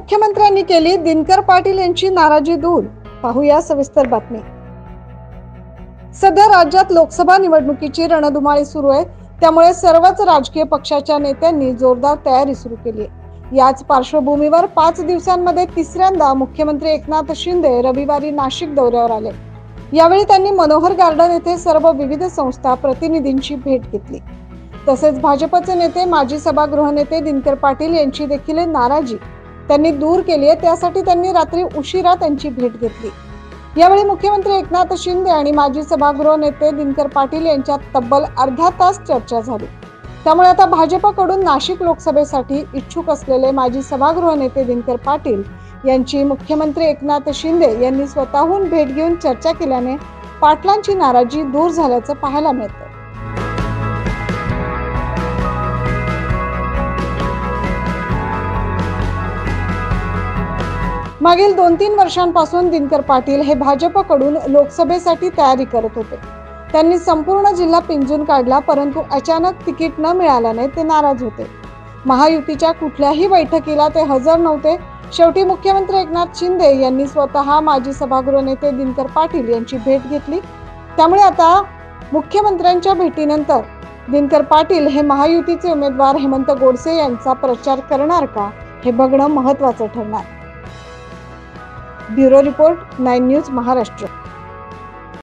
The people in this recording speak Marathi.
मुख्यमंत्र्यांनी केली दिनकर पाटील यांची नाराजी दूर। पाहूया सविस्तर बातमी। सध्या राज्यात लोकसभा निवडणुकीची रणधुमाळी सुरू आहे, त्यामुळे सर्वच राजकीय पक्षाच्या नेत्यांनी जोरदार तयारी सुरू केली आहे। याच पार्श्वभूमीवर 5 दिवसांमध्ये तिसऱ्यांदा मुख्यमंत्री एकनाथ शिंदे रविवारी नाशिक दौऱ्यावर आले। यावेळी त्यांनी मनोहर गार्डन येथे सर्व विविध संस्था प्रतिनिधींची भेट घेतली। तसेच भाजपचे नेते माजी सभागृह नेते दिनकर पाटील यांची देखील नाराजी त्यांनी दूर केली आहे, त्यासाठी त्यांनी रात्री उशिरा त्यांची भेट घेतली। यावेळी मुख्यमंत्री एकनाथ शिंदे आणि माजी सभागृह नेते दिनकर पाटील यांच्यात तब्बल अर्धा तास चर्चा झाली। त्यामुळे आता भाजपकडून नाशिक लोकसभेसाठी इच्छुक असलेले माजी सभागृह नेते दिनकर पाटील यांची मुख्यमंत्री एकनाथ शिंदे यांनी स्वतःहून भेट घेऊन चर्चा केल्याने पाटलांची नाराजी दूर झाल्याचं पाहायला मिळतं। मागील 2-3 वर्षांपासून दिनकर पाटील हे भाजपकडून लोकसभेसाठी तयारी करत होते। त्यांनी संपूर्ण जिल्हा पिंजून काढला, परंतु अचानक तिकीट न मिळाल्याने ते नाराज होते। महायुतीच्या कुठल्याही बैठकीला ते हजर नव्हते। शेवटी मुख्यमंत्री एकनाथ शिंदे यांनी स्वतः माजी सभागृह नेते दिनकर पाटील यांची भेट घेतली। त्यामुळे आता मुख्यमंत्र्यांच्या भेटीनंतर दिनकर पाटील हे महायुतीचे उमेदवार हेमंत गोडसे यांचा प्रचार करणार का, हे बघणं महत्त्वाचं ठरणार। Bureau report 9 news Maharashtra.